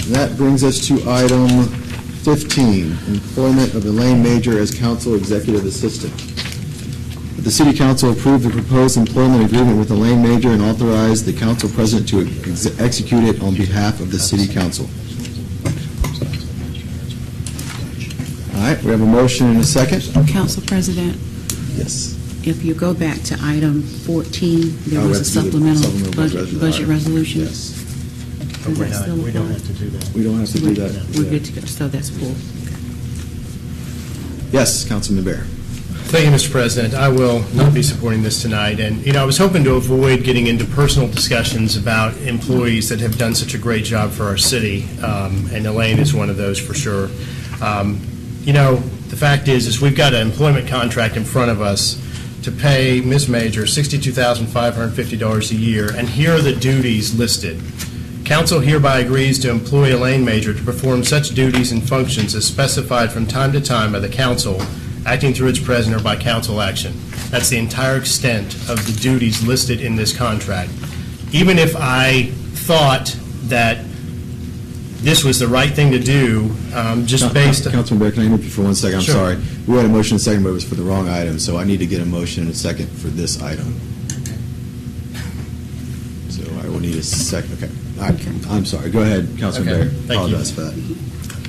That brings us to item 15, employment of Elaine Mager as council executive assistant. The City Council approved the proposed employment agreement with Elaine Mager and authorized the council president to execute it on behalf of the City Council. All right, we have a motion and a second. Council President, Yes. if you go back to item 14, there was a supplemental budget resolution. Yes. We don't have to do that. We don't have to do that. We're good to go, so that's full. Yes, Councilman Bear. Thank you, Mr. President. I will not be supporting this tonight. And, I was hoping to avoid getting into personal discussions about employees that have done such a great job for our city, and Elaine is one of those for sure. The fact is we've got an employment contract in front of us to pay Ms. Mager $62,550 a year, and here are the duties listed. Council hereby agrees to employ Elaine Mager to perform such duties and functions as specified from time to time by the council, acting through its president or by council action. That's the entire extent of the duties listed in this contract. Even if I thought that this was the right thing to do, just based on... Councilman Bear, can I interrupt you for 1 second? I'm Sure. sorry. We had a motion and a second, but it was for the wrong item, so I need to get a motion and a second for this item. So I will need a second. Okay. I'm sorry. Go ahead, Councilman Okay. Bear. Thank Apologize you. for that.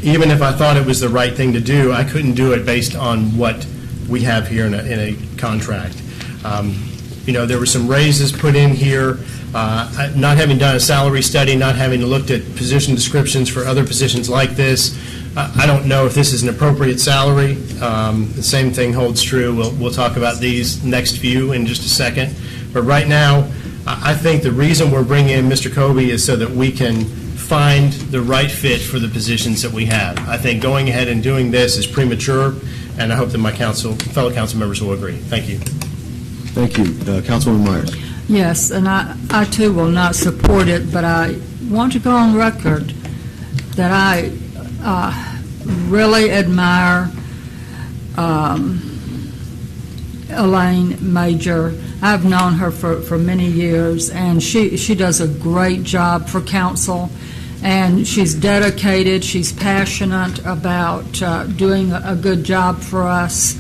Even if I thought it was the right thing to do, I couldn't do it based on what we have here in a contract. There were some raises put in here. Not having done a salary study, not having looked at position descriptions for other positions like this, I don't know if this is an appropriate salary. The same thing holds true. We'll talk about these next few in just a second. But right now, I think the reason we're bringing in Mr. Coby is so that we can find the right fit for the positions that we have. I think going ahead and doing this is premature, and I hope that my fellow council members will agree. Thank you. Thank you. Councilwoman Myers. Yes, and I too will not support it, but I want to go on record that I really admire Elaine Mager. I've known her for many years, and she does a great job for council, and she's dedicated, she's passionate about doing a good job for us,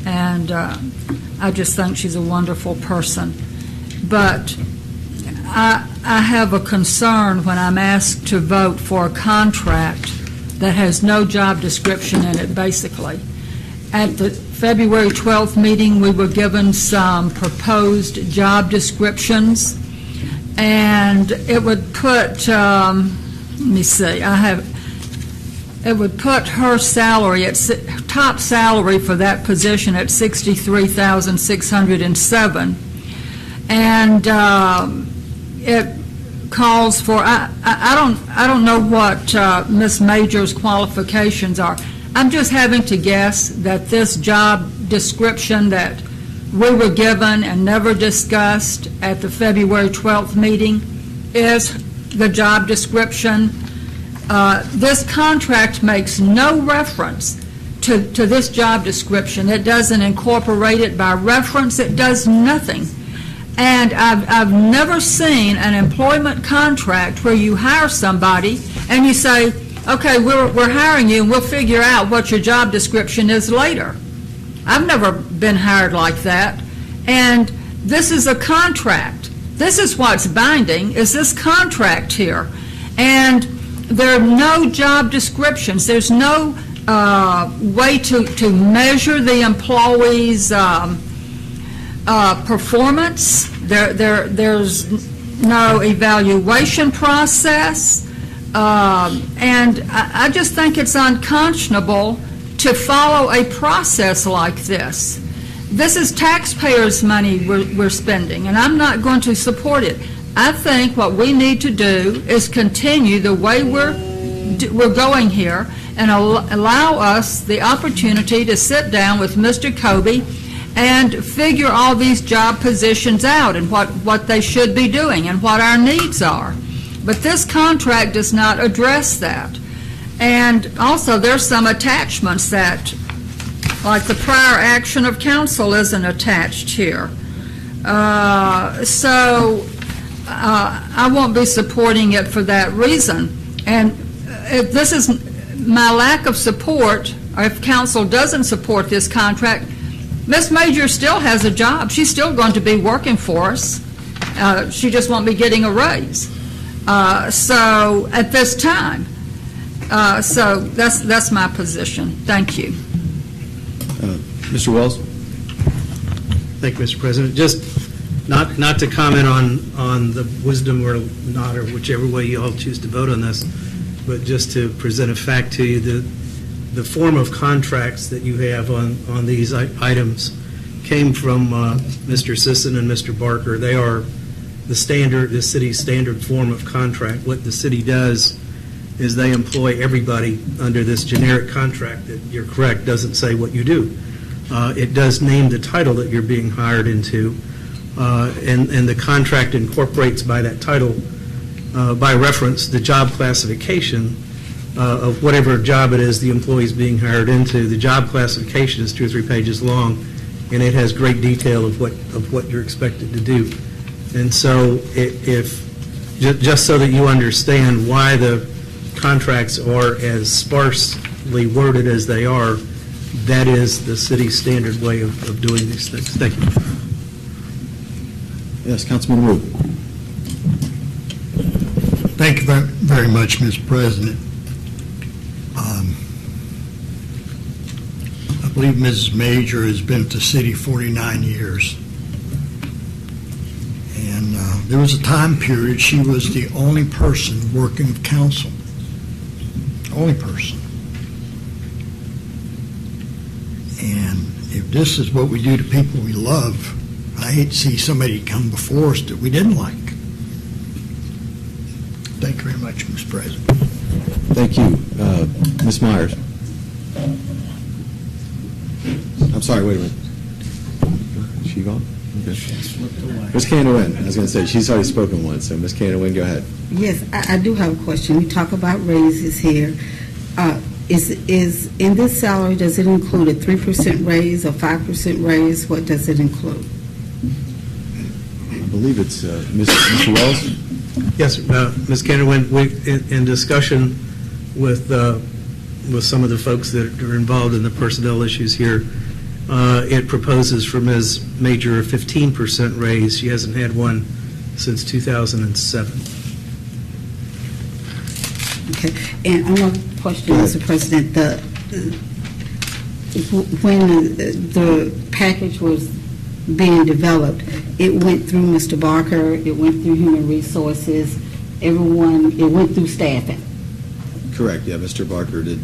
and I just think she's a wonderful person. But I have a concern when I'm asked to vote for a contract that has no job description in it, basically. At the February 12th meeting, we were given some proposed job descriptions, and it would put, let me see, it would put her salary, top salary for that position at $63,607. And it calls for, I don't know what Ms. Mager's qualifications are. I'm just having to guess that this job description that we were given and never discussed at the February 12th meeting is the job description. This contract makes no reference to this job description. It doesn't incorporate it by reference. It does nothing. And I've never seen an employment contract where you hire somebody and you say, okay, we're hiring you and we'll figure out what your job description is later. I've never been hired like that. And this is a contract. This is what's binding, is this contract here. And there are no job descriptions. There's no way to measure the employee's performance. There's no evaluation process. And I just think it's unconscionable to follow a process like this. This is taxpayers' money we're spending, and I'm not going to support it. I think what we need to do is continue the way we're going here and allow us the opportunity to sit down with Mr. Coby and figure all these job positions out and what they should be doing and what our needs are. But this contract does not address that. And also there's some attachments that, like the prior action of council isn't attached here. So I won't be supporting it for that reason. And if this is my lack of support, or if council doesn't support this contract, Ms. Mager still has a job. She's still going to be working for us. She just won't be getting a raise. So at this time, so that's my position. Thank you. Mr. Wells? Thank you, Mr. President. Just not to comment on the wisdom or not, or whichever way you all choose to vote on this, but just to present a fact to you, the form of contracts that you have on these items came from Mr. Sisson and Mr. Barker. They are the city's standard form of contract. What the city does is they employ everybody under this generic contract that, you're correct, doesn't say what you do. It does name the title that you're being hired into, and the contract incorporates by that title, by reference, the job classification of whatever job it is the employee is being hired into. The job classification is 2 or 3 pages long, and it has great detail of what you're expected to do. And so just so that you understand why the contracts are as sparsely worded as they are, that is the city's standard way of doing these things. Thank you. Yes, Councilman Wu. Thank you very much, Mr. President. I believe Mrs. Mager has been at the city 49 years. And there was a time period she was the only person working with council. Only person. And if this is what we do to people we love, I hate to see somebody come before us that we didn't like. Thank you very much, Mr. President. Thank you. Ms. Myers. I'm sorry, wait a minute. Is she gone? Okay. Ms. Canada-Wynn, I was going to say, she's already spoken once, so Ms. Canada-Wynn, go ahead. Yes, I do have a question. We talk about raises here. Is in this salary, does it include a 3% raise or 5% raise? What does it include? I believe it's Mr. Wells. Yes, Ms. Canada-Wynn, in discussion with some of the folks that are involved in the personnel issues here, it proposes for Ms. Mager a 15% raise. She hasn't had one since 2007. Okay, and another question, Mr. President. When the package was being developed, it went through Mr. Barker, it went through Human Resources, everyone, it went through staffing. Correct, yeah, Mr. Barker did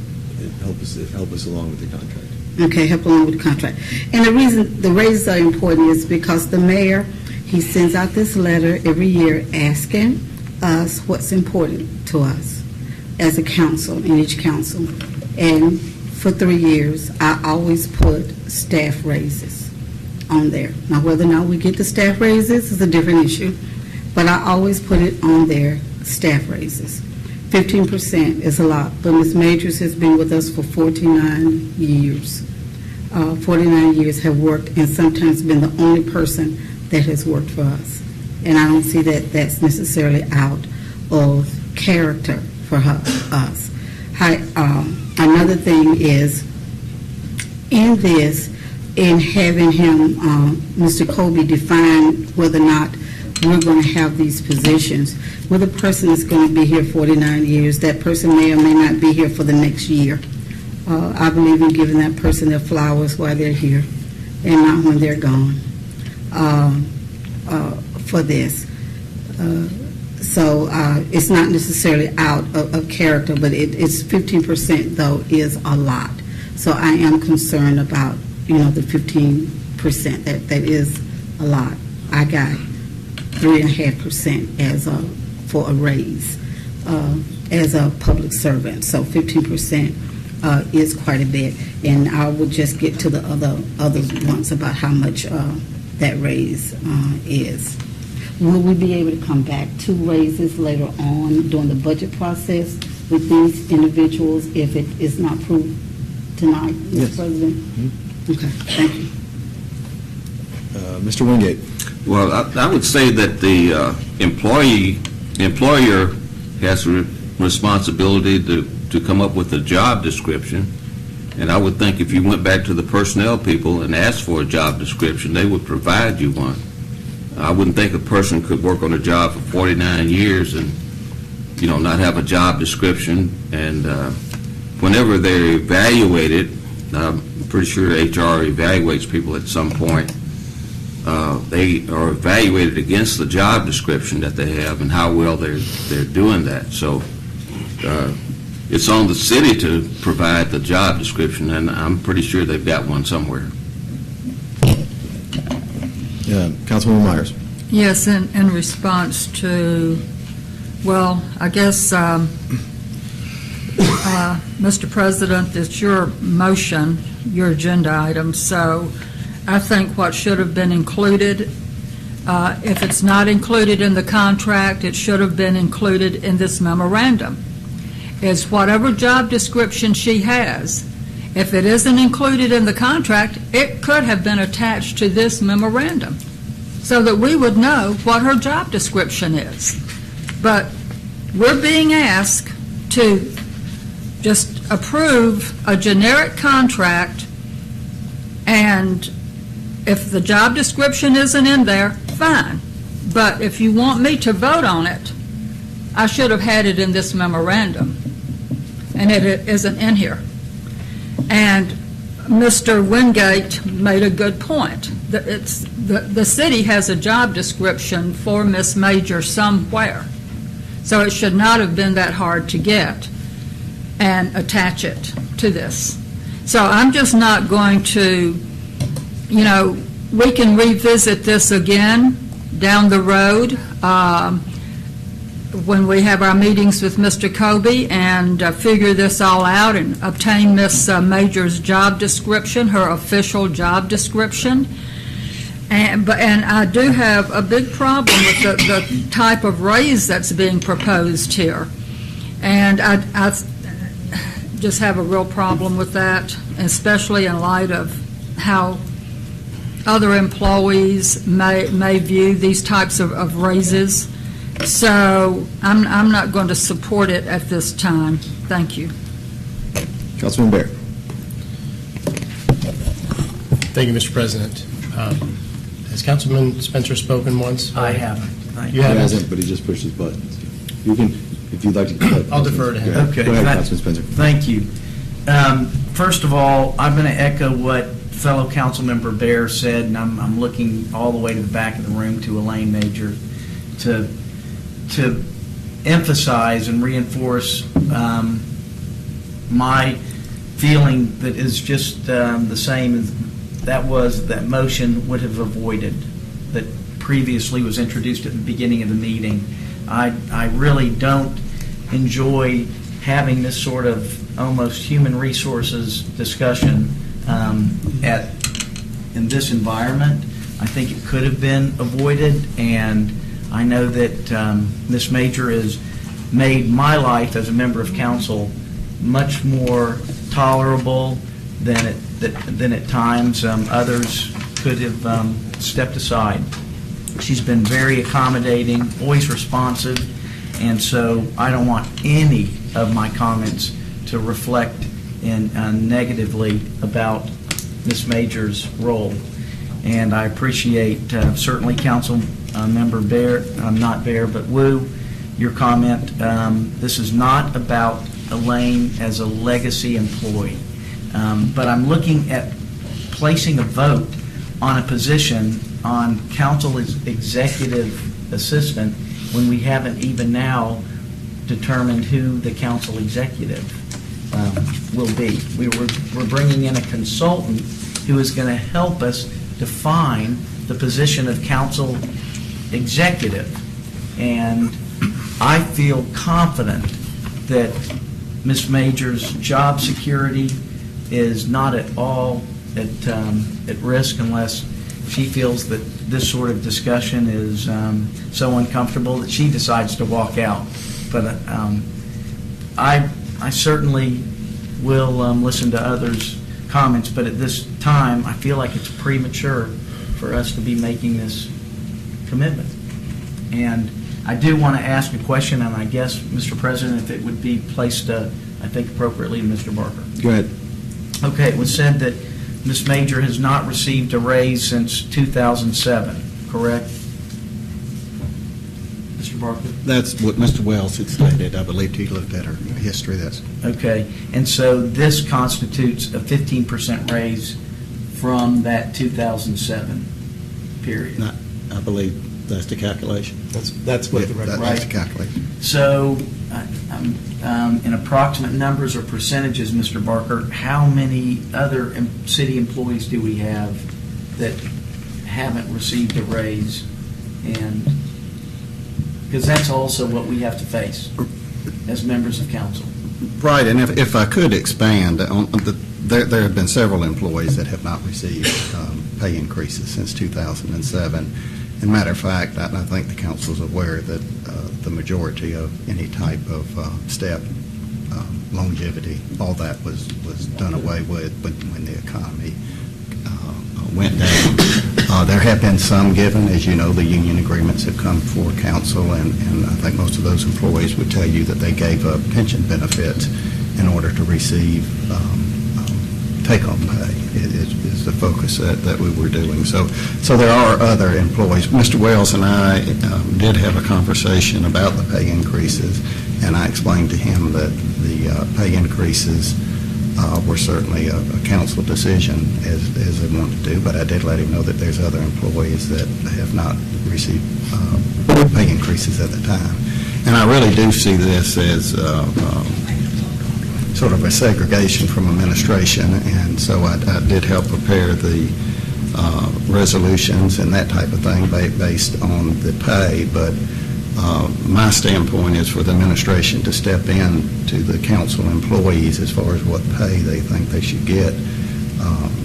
help us along with the contract. Okay, help along with the contract. And the reason the raises are important is because the mayor, he sends out this letter every year asking us what's important to us as a council, in each council. And for 3 years, I always put staff raises on there. Now, whether or not we get the staff raises is a different issue, but I always put it on there, staff raises. 15% is a lot, but Ms. Majors has been with us for 49 years. 49 years have worked and sometimes been the only person that has worked for us. And I don't see that that's necessarily out of character for us. Another thing is, in this, in having him, Mr. Coby, define whether or not we're going to have these positions. Well, the person is going to be here 49 years. That person may or may not be here for the next year. I believe in giving that person their flowers while they're here and not when they're gone for this. So it's not necessarily out of character, but it's 15%, though, is a lot. So I am concerned about, the 15%. That is a lot. I got 3.5% for a raise as a public servant. So 15% is quite a bit. And I will just get to the other ones about how much that raise is. Will we be able to come back to raises later on during the budget process with these individuals if it is not proved tonight, Mr. Yes. President? Mm-hmm. Okay, thank you. Mr. Wingate. Well, I would say that the employer has a responsibility to to come up with a job description. And I would think if you went back to the personnel people and asked for a job description, they would provide you one. I wouldn't think a person could work on a job for 49 years and, not have a job description. And whenever they're evaluated, I'm pretty sure HR evaluates people at some point. They are evaluated against the job description that they have and how well they're doing that. So it's on the city to provide the job description, and I'm pretty sure they've got one somewhere. Councilwoman Myers. Yes, in response to, well, I guess, Mr. President, it's your motion, your agenda item, so I think what should have been included, if it's not included in the contract, it should have been included in this memorandum, is whatever job description she has. If it isn't included in the contract, it could have been attached to this memorandum so that we would know what her job description is. But we're being asked to just approve a generic contract, and if the job description isn't in there, fine. But if you want me to vote on it, I should have had it in this memorandum, and it isn't in here. And Mr. Wingate made a good point. The city has a job description for Ms. Mager somewhere, so it should not have been that hard to get and attach it to this. So I'm just not going to, we can revisit this again down the road when we have our meetings with Mr. Coby and figure this all out and obtain Ms. Mager's job description, her official job description. And I do have a big problem with the type of raise that's being proposed here. And I just have a real problem with that, especially in light of how other employees may view these types of raises. So I'm not going to support it at this time. Thank you. Councilman Baer. Thank you, Mr. President. Has Councilman Spencer spoken once? I haven't. You He haven't? hasn't, but he just pushed his buttons. You can, if you'd like to. I'll defer to him. Go ahead. Okay. Go ahead, Councilman Spencer. Thank you. First of all, I'm going to echo what fellow council member Baer said, and I'm looking all the way to the back of the room to Elaine Mager to emphasize and reinforce my feeling that is just the same as that motion would have avoided, that previously was introduced at the beginning of the meeting. I really don't enjoy having this sort of almost human resources discussion in this environment. I think it could have been avoided, and I know that Ms. Mager has made my life as a member of council much more tolerable than at times others could have stepped aside. She's been very accommodating, always responsive, and so I don't want any of my comments to reflect negatively about Ms. Mager's role. And I appreciate certainly Council Member Baer, not Baer, but Wu, your comment. This is not about Elaine as a legacy employee, but I'm looking at placing a vote on a position on council executive assistant when we haven't even now determined who the council executive will be. We're bringing in a consultant who is going to help us define the position of council executive. And I feel confident that Ms. Mager's job security is not at all at risk unless she feels that this sort of discussion is so uncomfortable that she decides to walk out. But I certainly will listen to others' comments, but at this time, I feel like it's premature for us to be making this commitment. And I do want to ask a question, and I guess, Mr. President, if it would be placed I think appropriately, to Mr. Barker. Go ahead. Okay, it was said that Ms. Mager has not received a raise since 2007, correct? Mr. Barker? That's what Mr. Wells had stated. I believed he looked at her history. That's Okay, and so this constitutes a 15% raise from that 2007 period. not, I believe that's the calculation. That's what the record. That's the calculation. So, in approximate numbers or percentages, Mr. Barker, how many other city employees do we have that haven't received a raise? And, because that's also what we have to face as members of council. Right, and if I could expand, there have been several employees that have not received pay increases since 2007. As a matter of fact, I think the council is aware that the majority of any type of step longevity, all that was done away with when the economy went down. There have been some given. As you know, the union agreements have come before council, and I think most of those employees would tell you that they gave up pension benefits in order to receive take-home pay is the focus that we were doing. So there are other employees. Mr. Wells and I did have a conversation about the pay increases, and I explained to him that the pay increases were certainly a council decision as they want to do, but I did let him know that there's other employees that have not received pay increases at the time. And I really do see this as sort of a segregation from administration, and so I did help prepare the resolutions and that type of thing based on the pay, but my standpoint is for the administration to step in to the council employees as far as what pay they think they should get.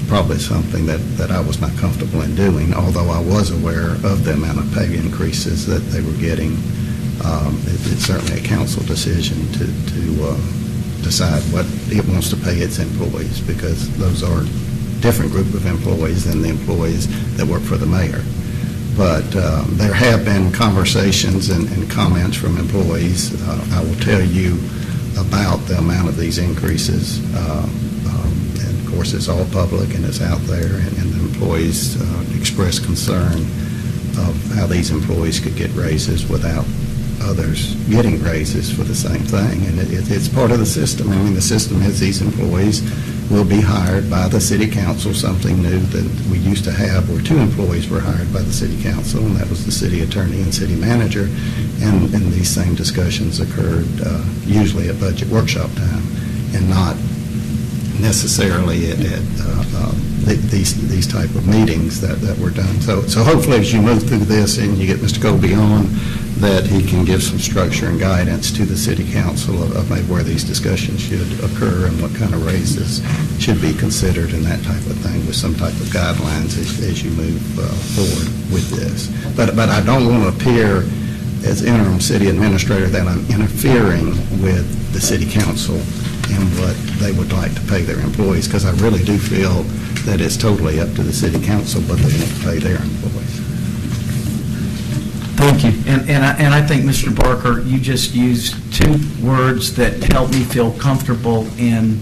Probably something that I was not comfortable in doing, although I was aware of the amount of pay increases that they were getting. It's certainly a council decision to decide what it wants to pay its employees, because those are different group of employees than the employees that work for the mayor. But there have been conversations and comments from employees. I will tell you about the amount of these increases. And of course, it's all public and it's out there, and the employees express concern of how these employees could get raises without others getting raises for the same thing. And it's part of the system. I mean, the system is these employees will be hired by the city council, something new that we used to have where two employees were hired by the city council, and that was the city attorney and city manager. And these same discussions occurred usually at budget workshop time and not necessarily at these type of meetings that were done. So hopefully as you move through this and you get Mr. Coby on, that he can give some structure and guidance to the city council of maybe where these discussions should occur and what kind of raises should be considered and that type of thing, with some type of guidelines as you move forward with this. But I don't want to appear as interim city administrator that I'm interfering with the city council and what they would like to pay their employees, because I really do feel that it's totally up to the city council what they want to pay their employees. Thank you. And I think, Mr. Barker, you just used two words that help me feel comfortable in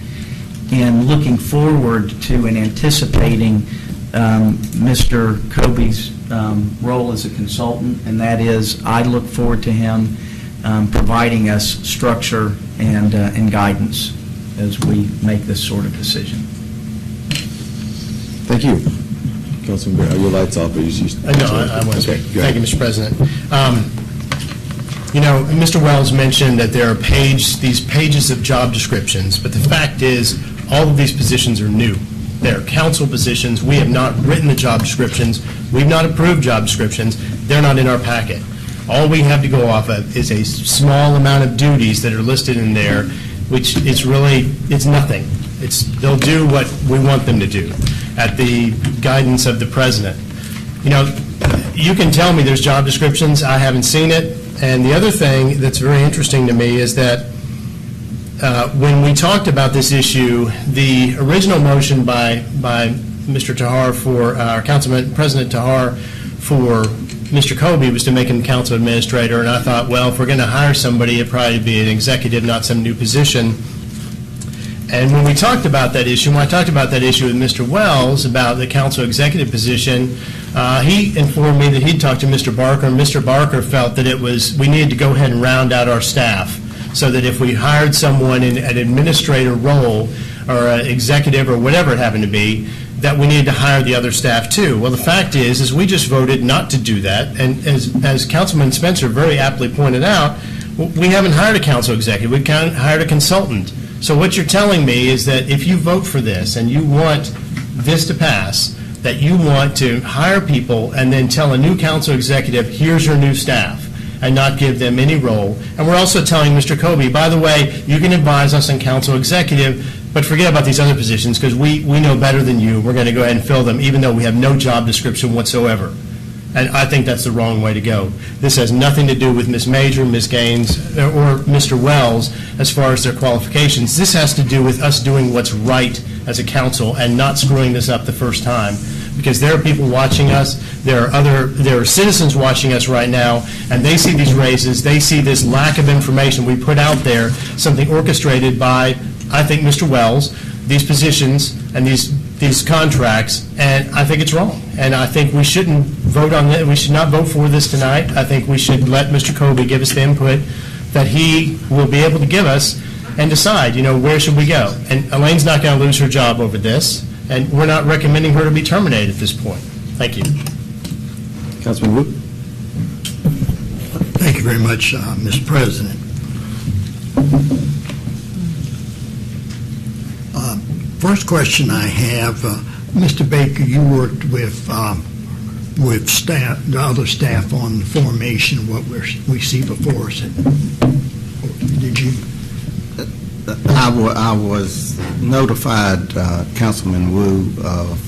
looking forward to and anticipating Mr. Coby's role as a consultant, and that is I look forward to him providing us structure and guidance as we make this sort of decision. Thank you. Councilman Gray, are your lights off? Or you No, I was. Okay, Thank you, Mr. President. Mr. Wells mentioned that there are these pages of job descriptions, but the fact is all of these positions are new. They're council positions. We have not written the job descriptions. We've not approved job descriptions. They're not in our packet. All we have to go off of is a small amount of duties that are listed in there, which it's nothing. They'll do what we want them to do at the guidance of the president. You can tell me there's job descriptions. I haven't seen it. And the other thing that's very interesting to me is that when we talked about this issue, the original motion by Mr. Tahar for our Councilman President Tahar for Mr. Coby was to make him council administrator, and I thought, well, if we're going to hire somebody, it'd probably be an executive, not some new position. And when we talked about that issue, with Mr. Wells about the council executive position, he informed me that he'd talked to Mr. Barker, and Mr. Barker felt that we needed to go ahead and round out our staff, so that if we hired someone in an administrator role or an executive or whatever it happened to be, that we needed to hire the other staff too. Well, the fact is we just voted not to do that, and as Councilman Spencer very aptly pointed out, we haven't hired a council executive, we hired a consultant. So what you're telling me is that if you vote for this and you want this to pass, that you want to hire people and then tell a new council executive, here's your new staff, and not give them any role. And we're also telling Mr. Coby, by the way, you can advise us on council executive, but forget about these other positions because we know better than you. We're going to go ahead and fill them even though we have no job description whatsoever. And I think that's the wrong way to go. This has nothing to do with Ms. Mager, Ms. Gaines, or Mr. Wells as far as their qualifications. This has to do with us doing what's right as a council and not screwing this up the first time. Because there are people watching us, there are citizens watching us right now, and they see these raises, they see this lack of information we put out there, something orchestrated by, I think, Mr. Wells, these positions and these contracts, and I think it's wrong. And I think we shouldn't vote on it. We should not vote for this tonight. I think we should let Mr. Coby give us the input that he will be able to give us and decide, where should we go. And Elaine's not going to lose her job over this, and we're not recommending her to be terminated at this point. Thank you. Councilman Wu? Thank you very much, Mr. President. First question I have, Mr. Baker, you worked with staff, the other staff on the formation of what we see before us. Did you? I was notified, Councilman Wu, of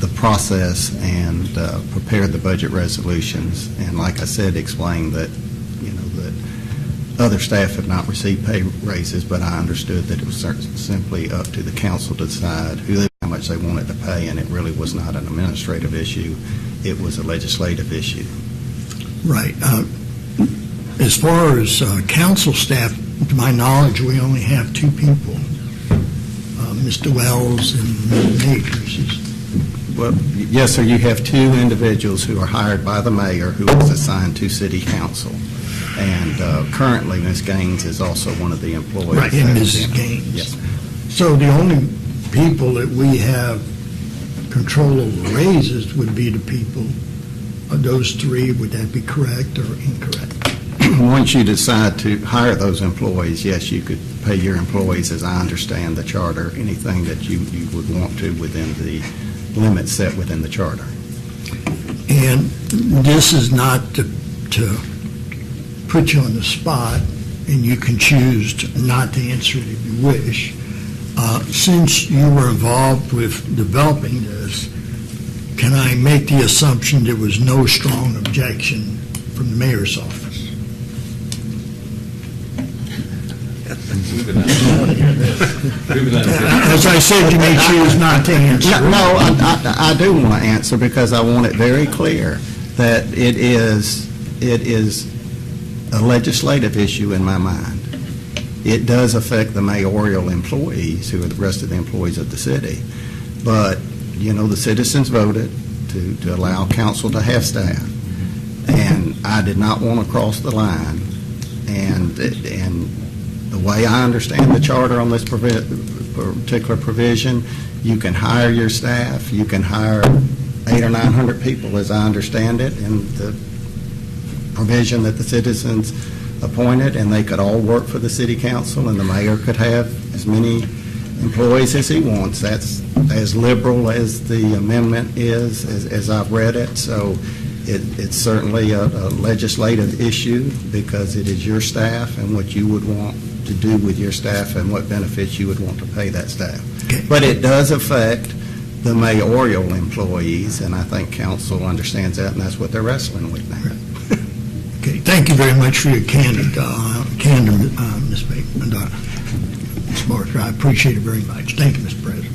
the process and prepared the budget resolutions. And like I said, explained that, that other staff have not received pay raises, but I understood that it was simply up to the council to decide how much they wanted to pay, and it really was not an administrative issue. It was a legislative issue. Right. As far as council staff, to my knowledge, we only have two people, Mr. Wells and Ms. Mager. Well, yes, sir, you have two individuals who are hired by the mayor who is assigned to city council. And currently, Ms. Gaines is also one of the employees. Right, and Mrs. Gaines. Yes. So the only people that we have control over raises would be the people, those three. Would that be correct or incorrect? Once you decide to hire those employees, yes, you could pay your employees, as I understand the charter, anything that you would want to within the limits set within the charter. And this is not to put you on the spot, and you can choose not to answer it if you wish. Since you were involved with developing this, can I make the assumption there was no strong objection from the mayor's office? As I said, you may choose not to answer. No, I do want to answer because I want it very clear that it is a legislative issue in my mind. It does affect the mayoral employees, who are the rest of the employees of the city. But, the citizens voted to allow council to have staff. And I did not want to cross the line. And the way I understand the charter on this particular provision, you can hire your staff. You can hire 800 or 900 people, as I understand it, in the provision that the citizens appointed, and they could all work for the city council, and the mayor could have as many employees as he wants. That's as liberal as the amendment is, as I've read it. So it's certainly a legislative issue because it is your staff and what you would want to do with your staff and what benefits you would want to pay that staff. Okay. But it does affect the mayoral employees, and I think council understands that, and that's what they're wrestling with now. Okay, thank you very much for your candor, Ms. Baker. Ms. Barker, I appreciate it very much. Thank you, Mr. President.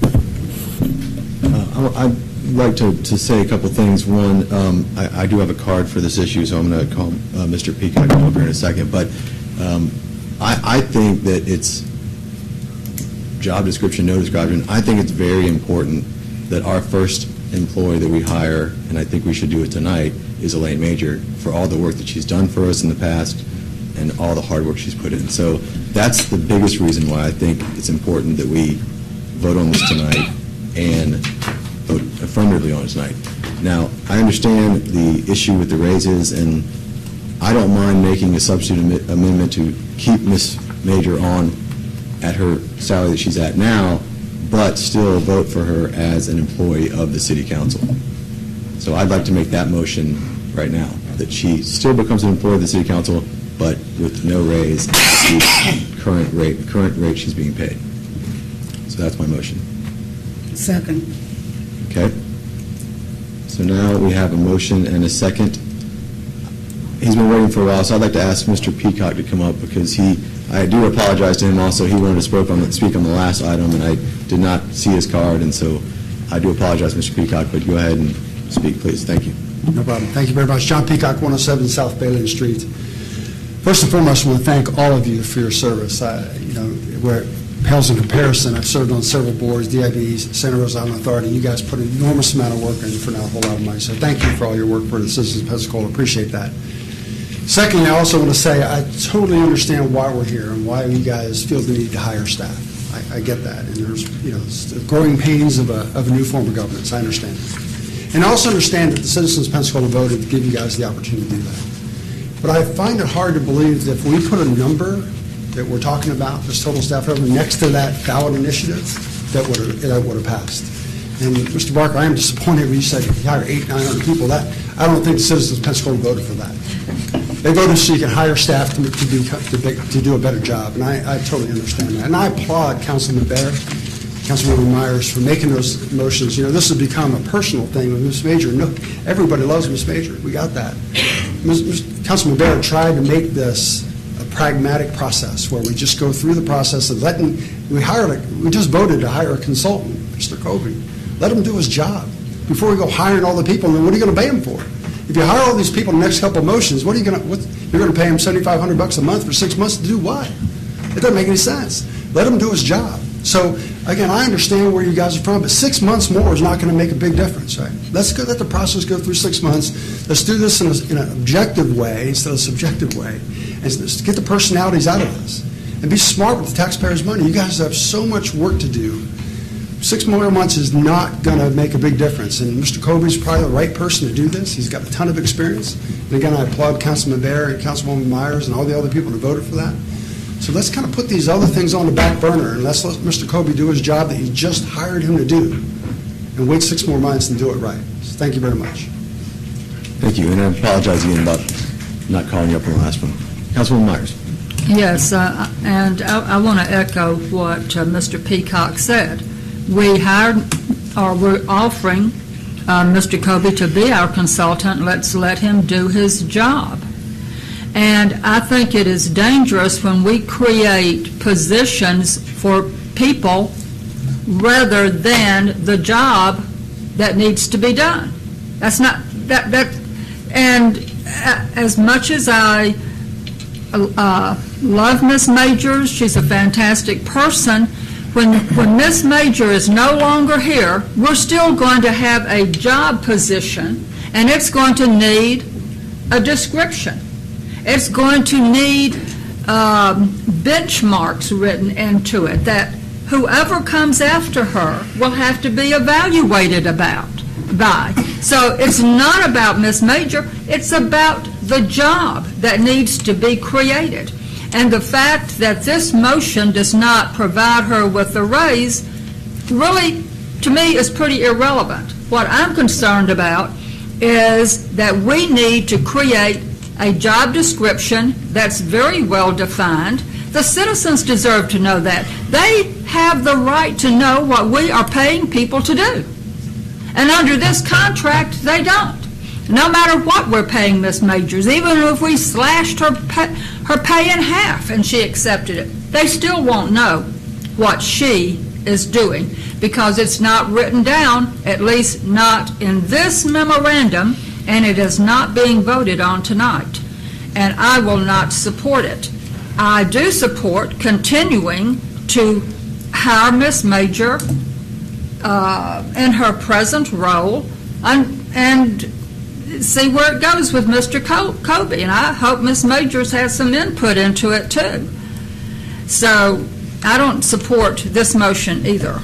I'd like to say a couple things. One, I do have a card for this issue, so I'm going to call Mr. Peacock up here in a second. But I think that it's job description, no description. I think it's very important that our first employee that we hire, and I think we should do it tonight, is Elaine Mager, for all the work that she's done for us in the past and all the hard work she's put in. So that's the biggest reason why I think it's important that we vote on this tonight and vote affirmatively on it tonight. Now, I understand the issue with the raises, and I don't mind making a substitute amendment to keep Ms. Mager on at her salary that she's at now, but still vote for her as an employee of the City Council. So I'd like to make that motion right now, that she still becomes an employee of the City Council, but with no raise at the current rate she's being paid. So that's my motion. Second. Okay? So now we have a motion and a second. He's been waiting for a while, so I'd like to ask Mr. Peacock to come up, because I do apologize to him also. He wanted to speak on the last item, and I did not see his card, and so I do apologize, Mr. Peacock, but go ahead and speak, please. Thank you. No problem. Thank you very much. John Peacock, 107 South Bailey Street. First and foremost, I want to thank all of you for your service. Where it pales in comparison, I've served on several boards, DIBs, Santa Rosa Island Authority. You guys put an enormous amount of work in for now a whole lot of money. So thank you for all your work for the citizens of Pensacola. Appreciate that. Secondly, I also want to say I totally understand why we're here and why you guys feel the need to hire staff. I get that, and there's it's the growing pains of a new form of governance. I understand it. And I also understand that the citizens of Pensacola voted to give you guys the opportunity to do that. But I find it hard to believe that if we put a number that we're talking about, this total staff number, next to that ballot initiative, that would have passed. And Mr. Barker, I am disappointed when you said you hire 800-900 people. I don't think the citizens of Pensacola voted for that. They voted so you can hire staff to do a better job, and I totally understand that. And I applaud Councilman Baer, Councilwoman Myers for making those motions. This has become a personal thing with Ms. Mager. No, everybody loves Ms. Mager. We got that. Councilman Baer tried to make this a pragmatic process where we just go through the process of we just voted to hire a consultant, Mr. Coby. Let him do his job before we go hiring all the people. And then what are you going to pay him for? If you hire all these people in the next couple of motions, you're going to pay him $7,500 a month for 6 months to do what? It doesn't make any sense. Let him do his job. So again, I understand where you guys are from, but 6 months more is not going to make a big difference, right? Let's let the process go through 6 months. Let's do this in an objective way instead of a subjective way, and let's get the personalities out of this and be smart with the taxpayers' money. You guys have so much work to do. 6 more months is not going to make a big difference, and Mr. Coby's probably the right person to do this. He's got a ton of experience. And again, I applaud Councilman Baer and Councilwoman Myers and all the other people who voted for that. So let's kind of put these other things on the back burner, and let's let Mr. Coby do his job that you just hired him to do, and wait 6 more months and do it right. So thank you very much. Thank you, and I apologize again about not calling you up on the last one. Councilwoman Myers. Yes, and I want to echo what Mr. Peacock said. We're offering Mr. Coby to be our consultant. Let's let him do his job. And I think it is dangerous when we create positions for people rather than the job that needs to be done. That's not and as much as I love Ms. Mager, she's a fantastic person. When Ms. Mager is no longer here, we're still going to have a job position, and it's going to need a description. It's going to need benchmarks written into it that whoever comes after her will have to be evaluated by. So it's not about Ms. Mager, it's about the job that needs to be created. And the fact that this motion does not provide her with a raise really, to me, is pretty irrelevant. What I'm concerned about is that we need to create a job description that's very well defined. The citizens deserve to know that. They have the right to know what we are paying people to do. And under this contract, they don't. No matter what we're paying Ms. Magers, even if we slashed her pay in half and she accepted it, they still won't know what she is doing because it's not written down, at least not in this memorandum, and it is not being voted on tonight. And I will not support it. I do support continuing to hire Miss Mager in her present role and see where it goes with Mr. Coby. And I hope Miss Majors has some input into it, too. So I don't support this motion either.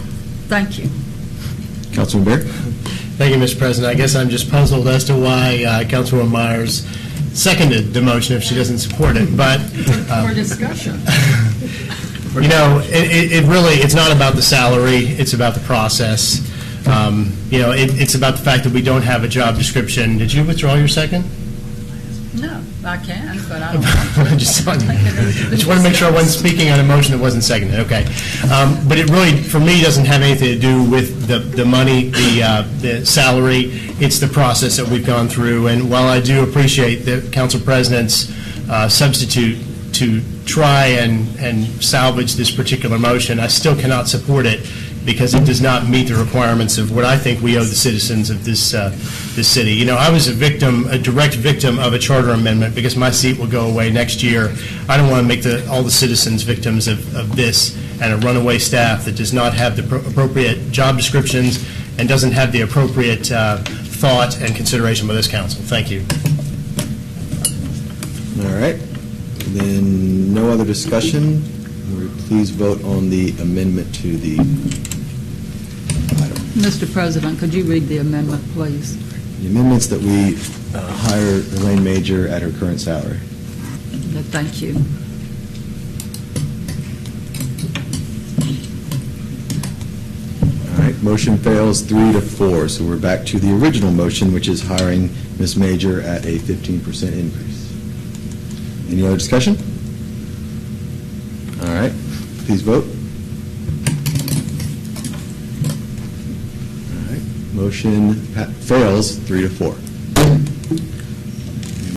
Thank you. Councilman Bear? Thank you, Mr. President. I guess I'm just puzzled as to why Councilwoman Myers seconded the motion if she doesn't support it, but... For discussion. You know, it really, it's not about the salary, it's about the process. You know, it's about the fact that we don't have a job description. Did you withdraw your second? No, I can, but I don't want I just want to make sure I wasn't speaking on a motion that wasn't seconded. Okay. But it really, for me, doesn't have anything to do with the money, the salary. It's the process that we've gone through. And while I do appreciate the Council President's substitute to try and salvage this particular motion, I still cannot support it because it does not meet the requirements of what I think we owe the citizens of this city. You know, I was a direct victim of a charter amendment because my seat will go away next year. I don't want to make all the citizens victims of this and a runaway staff that does not have the appropriate job descriptions and doesn't have the appropriate thought and consideration by this council. Thank you. All right. Then no other discussion. Please vote on the amendment to the item. Mr. President, could you read the amendment, please? The amendments that we hire Elaine Mager at her current salary. Thank you. All right, motion fails 3-4. So we're back to the original motion, which is hiring Ms. Mager at a 15% increase. Any other discussion? All right, please vote. All right, motion fails 3-4.